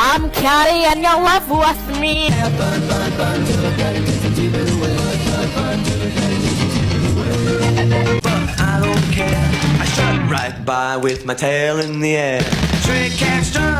I'm Carrie and your love was me. I don't care. I strut right by with my tail in the air. Stray cat strut